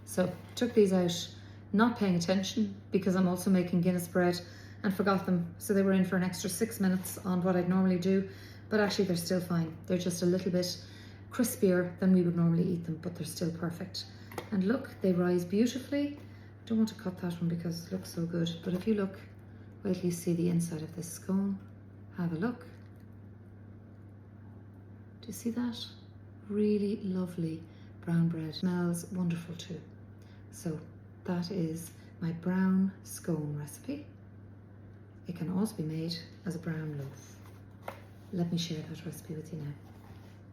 So took these out, not paying attention because I'm also making Guinness bread, and forgot them. So they were in for an extra 6 minutes on what I'd normally do, but actually they're still fine. They're just a little bit crispier than we would normally eat them, but they're still perfect. And look, they rise beautifully. Don't want to cut that one because it looks so good, but if you look, wait till you see the inside of this scone. Have a look. Do you see that? Really lovely brown bread. Smells wonderful too. So that is my brown scone recipe. It can also be made as a brown loaf. Let me share that recipe with you now.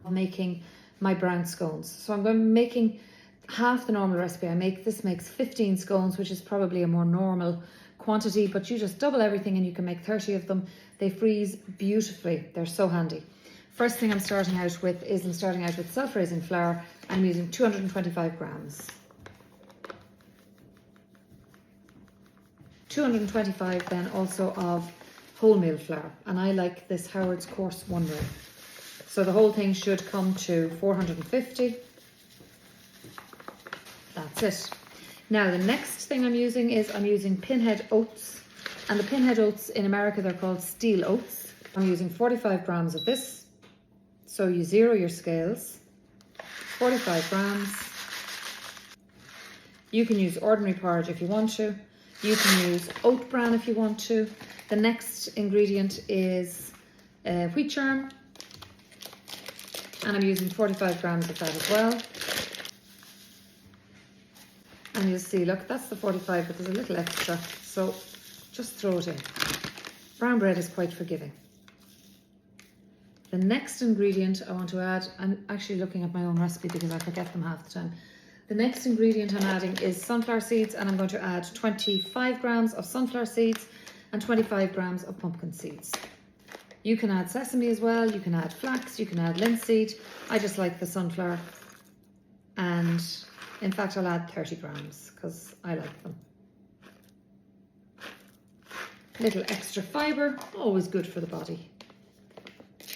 I'm making my brown scones. So I'm going to be making half the normal recipe. This makes 15 scones, which is probably a more normal quantity, but you just double everything and you can make 30 of them. They freeze beautifully. They're so handy. First thing I'm starting out with is self-raising flour. I'm using 225 grams. 225 then also of wholemeal flour, and I like this Howard's coarse 1 ring. So the whole thing should come to 450. That's it. Now the next thing I'm using pinhead oats, and the pinhead oats in America they're called steel oats. I'm using 45 grams of this. So you zero your scales. 45 grams. You can use ordinary porridge if you want to. You can use oat bran if you want to. The next ingredient is wheat germ, and I'm using 45 grams of that as well. And you'll see, look, that's the 45, but there's a little extra, so just throw it in. Brown bread is quite forgiving. The next ingredient I want to add, I'm actually looking at my own recipe because I forget them half the time. The next ingredient I'm adding is sunflower seeds, and I'm going to add 25 grams of sunflower seeds and 25 grams of pumpkin seeds. You can add sesame as well, you can add flax, you can add linseed. I just like the sunflower, and in fact I'll add 30 grams because I like them. Little extra fibre, always good for the body.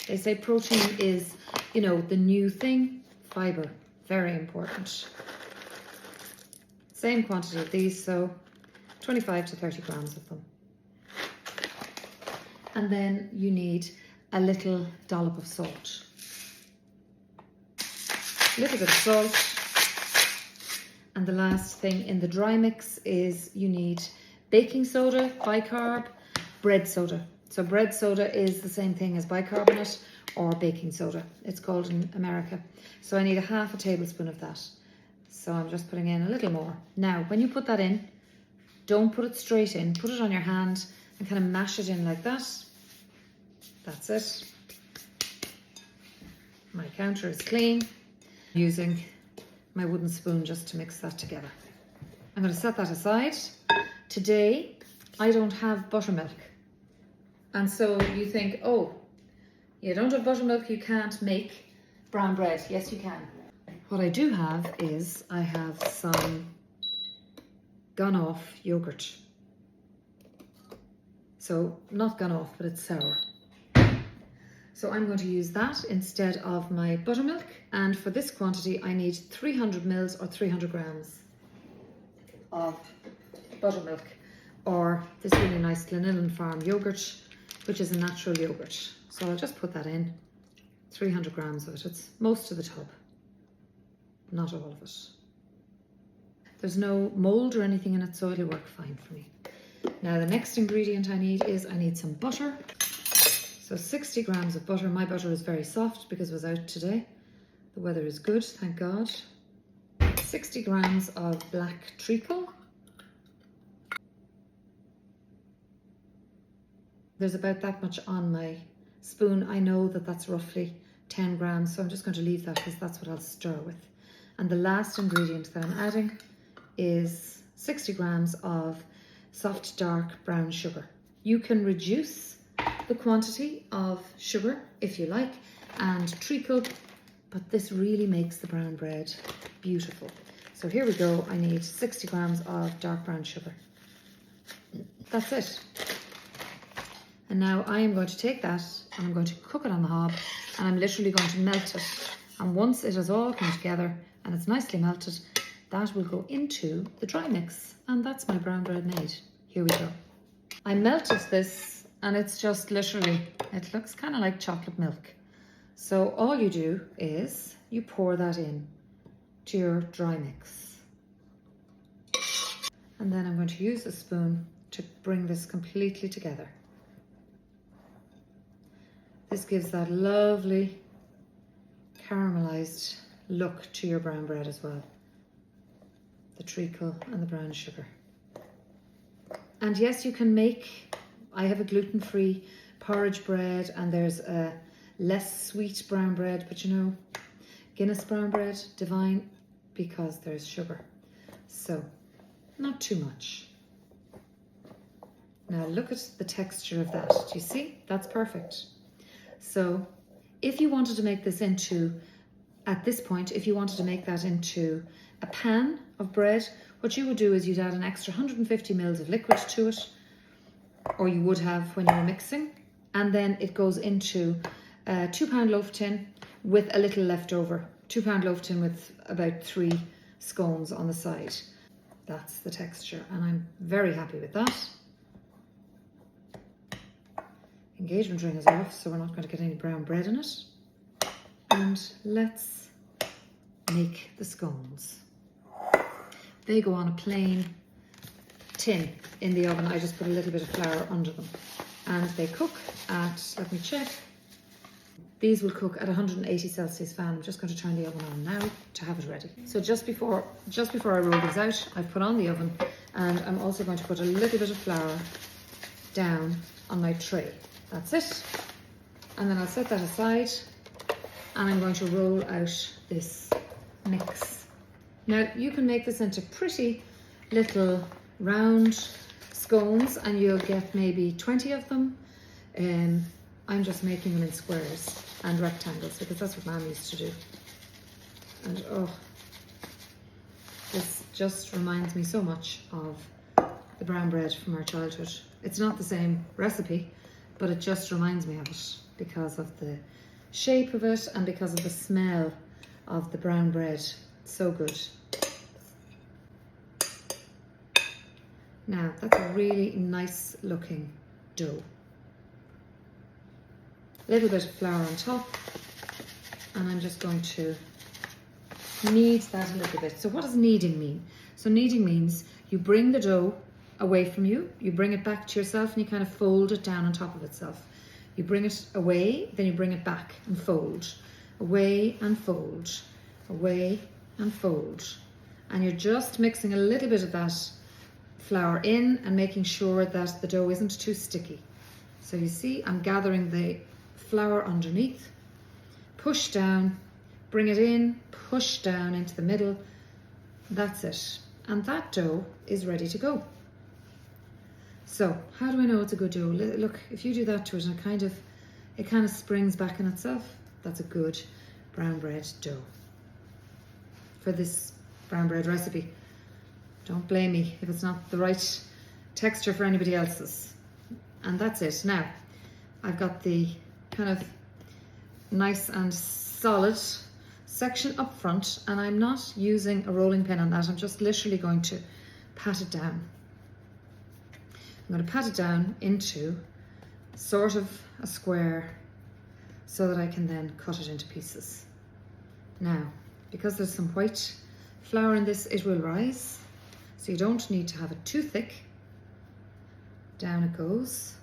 They say protein is, you know, the new thing. Fibre, very important. Same quantity of these, so 25 to 30 grams of them. And then you need a little dollop of salt. A little bit of salt. And the last thing in the dry mix is you need baking soda, bicarb, bread soda. So bread soda is the same thing as bicarbonate or baking soda. It's called in America. So I need a half a tablespoon of that. So I'm just putting in a little more. Now, when you put that in, don't put it straight in. Put it on your hand and kind of mash it in like that. That's it. My counter is clean. I'm using my wooden spoon just to mix that together. I'm going to set that aside. Today, I don't have buttermilk. And so you think, oh, you don't have buttermilk, you can't make brown bread. Yes, you can. What I do have is I have some gone off yogurt. So not gone off, but it's sour. So I'm going to use that instead of my buttermilk. And for this quantity, I need 300 mils or 300 grams of buttermilk, or this really nice Glenillan Farm yogurt, which is a natural yogurt. So I'll just put that in, 300 grams of it. It's most of the tub, not all of it. There's no mold or anything in it, so it'll work fine for me. Now the next ingredient I need some butter. So 60 grams of butter. My butter is very soft because it was out today. The weather is good, thank God. 60 grams of black treacle. There's about that much on my spoon. I know that that's roughly 10 grams, so I'm just going to leave that because that's what I'll stir with. And the last ingredient that I'm adding is 60 grams of soft dark brown sugar. You can reduce the quantity of sugar if you like and treacle, but this really makes the brown bread beautiful. So here we go. I need 60 grams of dark brown sugar. That's it. And now I am going to take that and I'm going to cook it on the hob, and I'm literally going to melt it. And once it has all come together and it's nicely melted, that will go into the dry mix. And that's my brown bread made. Here we go. I melted this and it's just literally, it looks kind of like chocolate milk. So all you do is you pour that in to your dry mix. And then I'm going to use a spoon to bring this completely together. This gives that lovely caramelized look to your brown bread as well. The treacle and the brown sugar. And yes, you can make, I have a gluten-free porridge bread and there's a less sweet brown bread, but you know, Guinness brown bread, divine, because there's sugar. So, not too much. Now look at the texture of that. Do you see? That's perfect. So, if you wanted to make this into, at this point, if you wanted to make that into a pan of bread, what you would do is you'd add an extra 150 mils of liquid to it, or you would have when you were mixing, and then it goes into a 2 pound loaf tin with a little leftover. 2 pound loaf tin with about 3 scones on the side. That's the texture, and I'm very happy with that. Engagement ring is off, so we're not going to get any brown bread in it. And let's make the scones. They go on a plain tin in the oven. I just put a little bit of flour under them. And they cook at, let me check, these will cook at 180 Celsius fan. I'm just going to turn the oven on now to have it ready. So just before I roll these out, I've put on the oven, and I'm also going to put a little bit of flour down on my tray. That's it. And then I'll set that aside, and I'm going to roll out this mix. Now you can make this into pretty little round scones and you'll get maybe 20 of them. I'm just making them in squares and rectangles because that's what Mammy used to do. And oh, this just reminds me so much of the brown bread from our childhood. It's not the same recipe, but it just reminds me of it because of the shape of it and because of the smell of the brown bread. So good. Now, that's a really nice looking dough. A little bit of flour on top, and I'm just going to knead that a little bit. So what does kneading mean? So kneading means you bring the dough away from you, you bring it back to yourself, and you kind of fold it down on top of itself. You bring it away, then you bring it back and fold. Away and fold. Away and fold. And you're just mixing a little bit of that flour in and making sure that the dough isn't too sticky. So you see, I'm gathering the flour underneath, push down, bring it in, push down into the middle. That's it. And that dough is ready to go. So how do I know it's a good dough? Look, if you do that to it and it kind of springs back in itself, that's a good brown bread dough for this brown bread recipe. Don't blame me if it's not the right texture for anybody else's. And that's it. Now, I've got the kind of nice and solid section up front, and I'm not using a rolling pin on that. I'm just literally going to pat it down. I'm going to pat it down into sort of a square so that I can then cut it into pieces. Now, because there's some white flour in this, it will rise. So you don't need to have it too thick. Down it goes.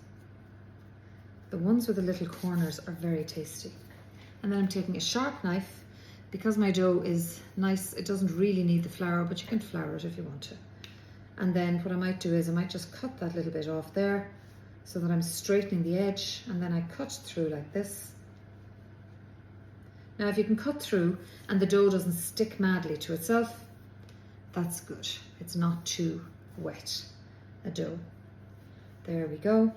The ones with the little corners are very tasty. And then I'm taking a sharp knife. Because my dough is nice, it doesn't really need the flour, but you can flour it if you want to. And then what I might do is I might just cut that little bit off there so that I'm straightening the edge, and then I cut through like this. Now if you can cut through and the dough doesn't stick madly to itself, that's good. It's not too wet, a dough. There we go.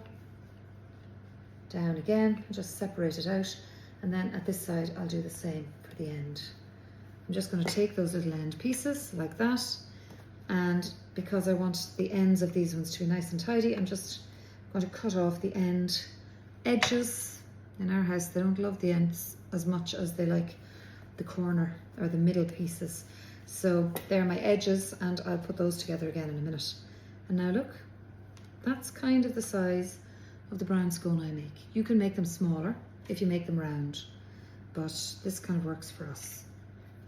Down again, just separate it out. And then at this side, I'll do the same for the end. I'm just going to take those little end pieces like that. And because I want the ends of these ones to be nice and tidy, I'm just going to cut off the end edges. In our house, they don't love the ends as much as they like the corner or the middle pieces. So there are my edges, and I'll put those together again in a minute. And now look, that's kind of the size of the brown scone I make. You can make them smaller if you make them round, but this kind of works for us.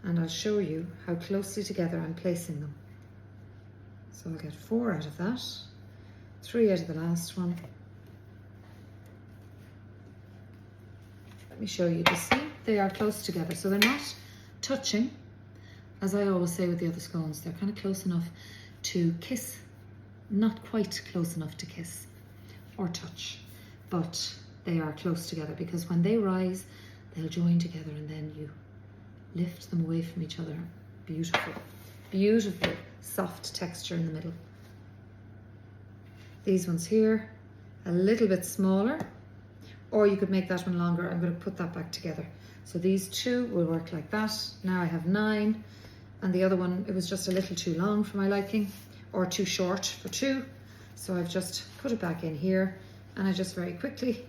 And I'll show you how closely together I'm placing them. So I'll get 4 out of that, 3 out of the last one. Let me show you. You see, they are close together, so they're not touching. As I always say with the other scones, they're kind of close enough to kiss, not quite close enough to kiss or touch, but they are close together, because when they rise, they'll join together and then you lift them away from each other. Beautiful, beautiful soft texture in the middle. These ones here, a little bit smaller, or you could make that one longer. I'm going to put that back together. So these 2 will work like that. Now I have 9, and the other one, it was just a little too long for my liking, or too short for 2. So I've just put it back in here, and I just very quickly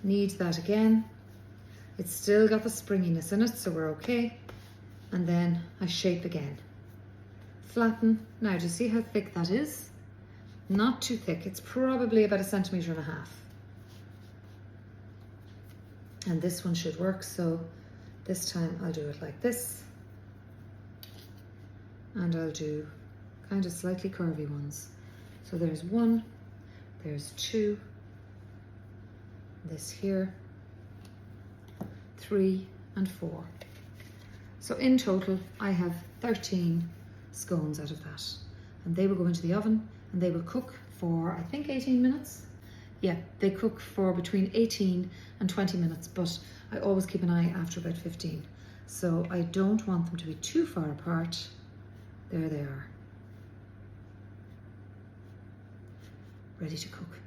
knead that again. It's still got the springiness in it, so we're okay. And then I shape again. Flatten. Now, do you see how thick that is? Not too thick. It's probably about 1.5 centimeters. And this one should work, so this time I'll do it like this. And I'll do kind of slightly curvy ones. So there's 1, there's 2, this here, 3 and 4. So in total, I have 13 scones out of that. And they will go into the oven and they will cook for, I think, 18 minutes. Yeah, they cook for between 18 and 20 minutes, but I always keep an eye after about 15. So I don't want them to be too far apart. There they are. Ready to cook.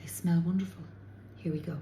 They smell wonderful. Here we go.